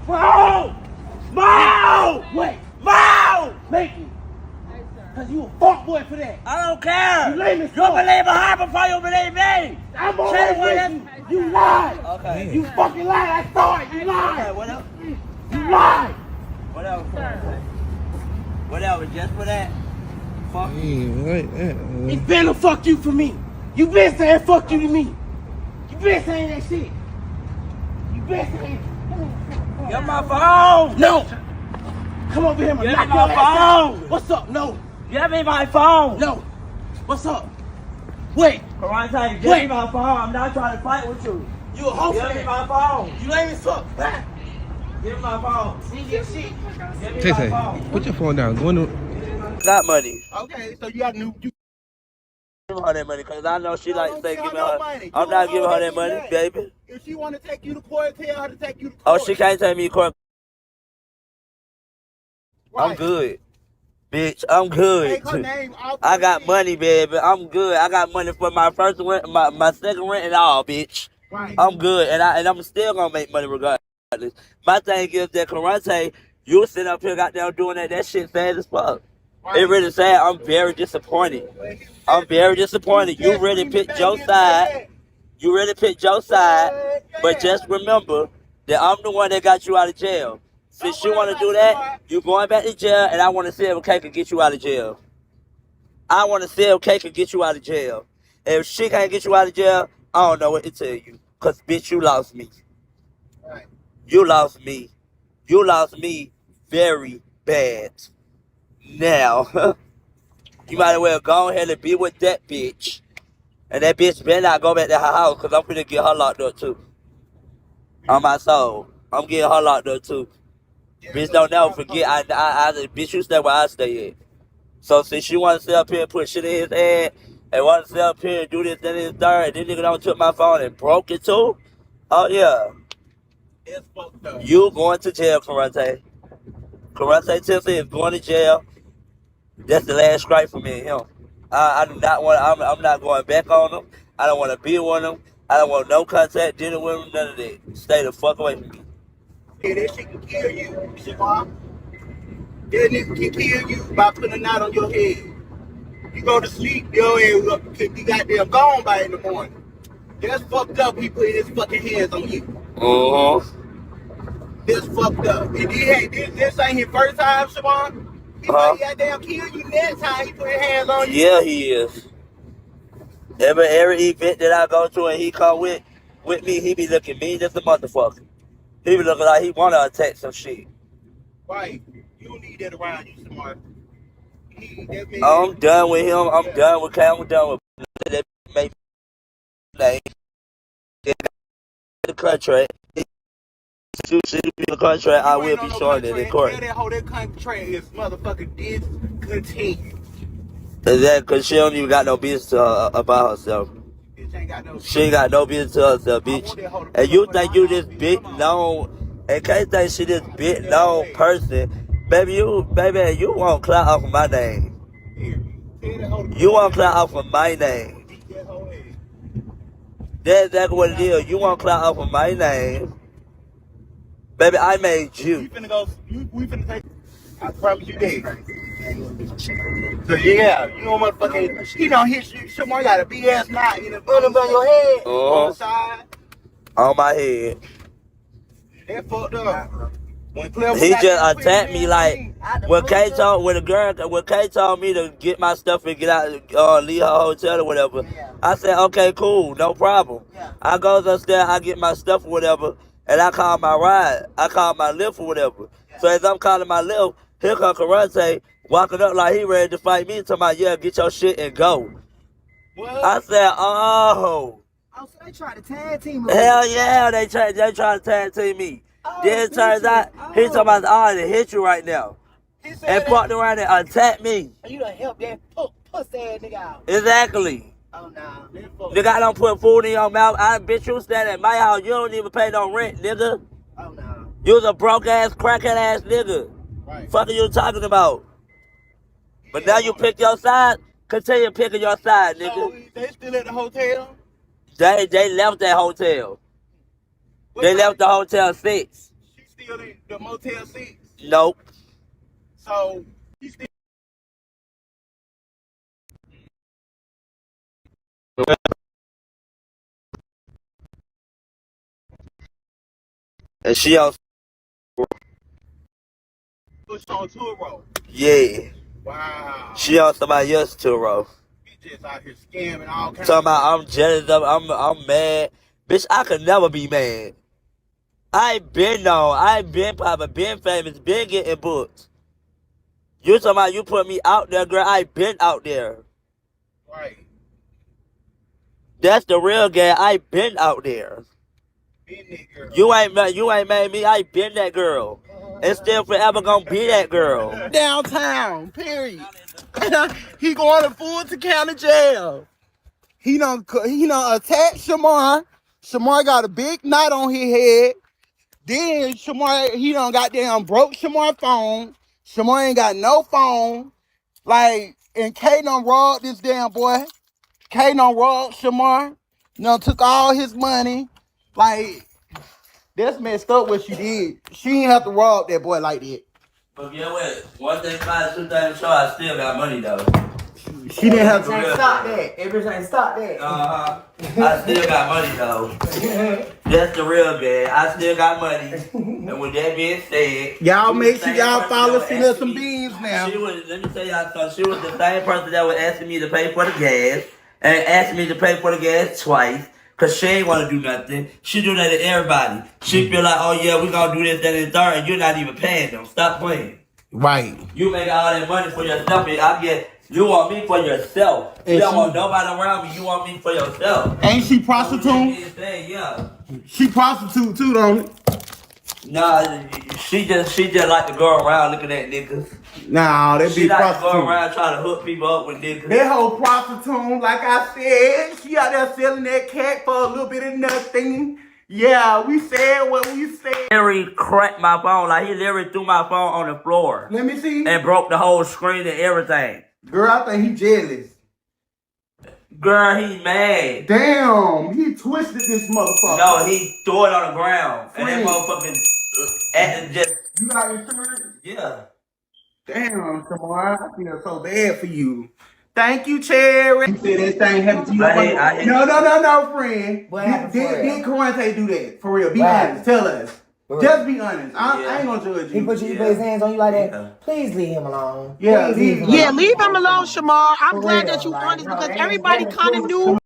Mo! Mo! Wait, Mo! make me. Cause you a fuck boy for that. I don't care. You lame as You fuck. believe in her before you believe me. I'm already with you. You lied. Okay. You fucking lied. I saw it. You Okay, lied. whatever. You lied. Whatever. Whatever, just for that. Fuck you. He been a fuck you for me. You been saying fuck you to me. You been saying that shit. You been saying. Get my phone. No. Come over here, man. Give me Knock my your ass out. phone. What's up? No. Give me my phone. No. What's up? Wait. Karonte, give me my phone. I'm not trying to fight with you. You a hoe for Give me that. my phone. You lame as fuck. Ah. Give me my phone. See your shit. Give me Tay my Tay, phone. put your phone down. Go into. Got money. Okay, so you got new. Give her that money, because I know she like to say, don't give me tell her. no money. I'm You not don't giving her owe that money, that. baby. If she want to take you to court, tell her to take you to court. Oh, she can't take me to court. I'm Right. good. Bitch, I'm good. Take her name off I her got shit. money, baby. I'm good. I got money for my first rent, my second rent and all, bitch. Right. I'm good, and I'm still gonna make money regardless. My thing is that Karonte, you sitting up here goddamn doing that shit sad as fuck. Right. It really sad. I'm very disappointed. I'm very disappointed. You really picked your side. You really picked your side. But just remember that I'm the one that got you out of jail. Since you want to do that, you going back to jail, and I want to see if Kay can get you out of jail. I want to see if Kay can get you out of jail. If she can't get you out of jail, I don't know what to tell you. Because, bitch, you lost me. Right. You lost me. You lost me very bad. Now, you might as well go ahead and be with that bitch. And that bitch better not go back to her house, because I'm finna get her locked up, too. On my soul. I'm getting her locked up, too. Bitch, don't never forget, bitch, you stay where I stay at. So since you want to sit up here and put shit in his head, and want to sit up here and do this, that, and this, third, and this nigga don't took my phone and broke it too, oh yeah. It's fucked up. You going to jail, Karonte. Karonte Tiffany is going to jail. That's the last strike for me and him. I do not want, I'm not going back on him. I don't want to be with him. I don't want no contact, dinner with him, none of that. Stay the fuck away from me. Yeah, that shit can kill you, Shamar. That nigga can kill you by putting a knot on your head. You go to sleep, your ass could be goddamn gone by in the morning. That's fucked up. He put his fucking hands on you. That's fucked up. And this ain't his first time, Shamar. He might goddamn kill you next time he put his hands on you. Yeah, he is. Every event that I go to and he come with me, he be looking mean as a motherfucker. He be looking like he want to attack some shit. Right. You don't need that around you, Shamar. I'm done with him. I'm done with Cam. I'm done with that. Make the contract. You see the contract, I will be showing it in court. That whole contract is motherfucking discontinued. Is that because she don't even got no business about herself? She ain't got no business to herself, bitch. And you think you this big known, and can't think she this big known person, baby. You want clout off of my name. You want clout off of my name. That's exactly what it is. You want clout off of my name. Baby, I made you. We finna take. I promise you that. So yeah, you know motherfucking, you know, Shamar got a big ass knot in the bottom of your head, on the side. On my head. That fucked up. He just attacked me like when Kay told me to get my stuff and get out, leave her hotel or whatever. I said, okay, cool, no problem. I goes upstairs, I get my stuff or whatever, and I call my ride. I call my lift or whatever. So as I'm calling my lift, here come Karonte walking up like he ready to fight me, talking about, yeah, get your shit and go. What? I said, oh. Oh, so they try to tag team. Hell yeah, they try to tag team me. Then it turns out he talking about to hit you right now. And fucked around and attack me. You done help that pussy ass nigga out. Exactly. Oh no. Nigga, I don't put food in your mouth. Bitch, you stand at my house. You don't even pay no rent, nigga. Oh no. You was a broke ass, crackhead ass nigga. Right. Fuck are you talking about? But now you pick your side. Continue picking your side, nigga. So they still at the hotel? They left that hotel. They left the hotel 6. She still in the Motel 6? Nope. So he still And she on. pushed on tour road. Yeah. Wow. She on somebody else's tour road. He just out here scamming all kinds Talking about I'm jealous of. I'm mad. Bitch, I could never be mad. I been known. I been popular. Been famous. Been getting booked. You talking about you put me out there, girl? I been out there. Right. That's the real guy. I been out there. Been that girl. You ain't made me. I been that girl, and still forever gonna be that girl. Downtown, period. He going to Fulton County Jail. He done attacked Shamar. Shamar got a big knot on his head. Then Shamar, he done goddamn broke Shamar's phone. Shamar ain't got no phone. Like, and K done robbed this damn boy. K done robbed Shamar. Done took all his money. Like, that's messed up what she did. She ain't have to rob that boy like that. But get what? One thing about it, 2 things sure, I still got money though. She didn't have to. Stop that. Everything stop that. I still got money though. That's the real game. I still got money. And with that being said, Y'all you make the sure same y'all person follow that would Finesse ask some me- beans now. Let me tell y'all something. She was the same person that was asking me to pay for the gas and asked me to pay for the gas twice. Cause she ain't wanna do nothing. She do that to everybody. She feel like, oh yeah, we gonna do this, that, and the third, and you're not even paying them. Stop playing. Right. You make all that money for yourself, and I get you want me for yourself. You don't want nobody around me. You want me for yourself. Ain't she So prostitute? with that being said, yeah. She prostitute too, don't it? Nah, she just like to go around looking at niggas. Nah, that She be like to go prostitute. around trying to hook people up with niggas. That whole prostitute, like I said, she out there selling that cat for a little bit of nothing. Yeah, we said what we said. Literally cracked my phone. Like he literally threw my phone on the floor Let me see. and broke the whole screen and everything. Girl, I think he jealous. Girl, he mad. Damn, he twisted this motherfucker. No, he threw it on the ground. And that Friend. motherfucking acting just, You got insurance? yeah. Damn, Shamar, I feel so bad for you. Thank you, Cherry. You said that thing happened to you. I hate- No, friend. What happened for real? Did Karonte do that? For real, be What honest. Tell us. For Just be honest. I Yeah. ain't gonna judge He you. put you Yeah. put his hands on you like that. Yeah. Please leave him alone. Yeah, Please leave him leave- alone. Yeah, leave him alone, Shamar. I'm For glad real, that you like, honest no, because that ain't everybody kind of cool. knew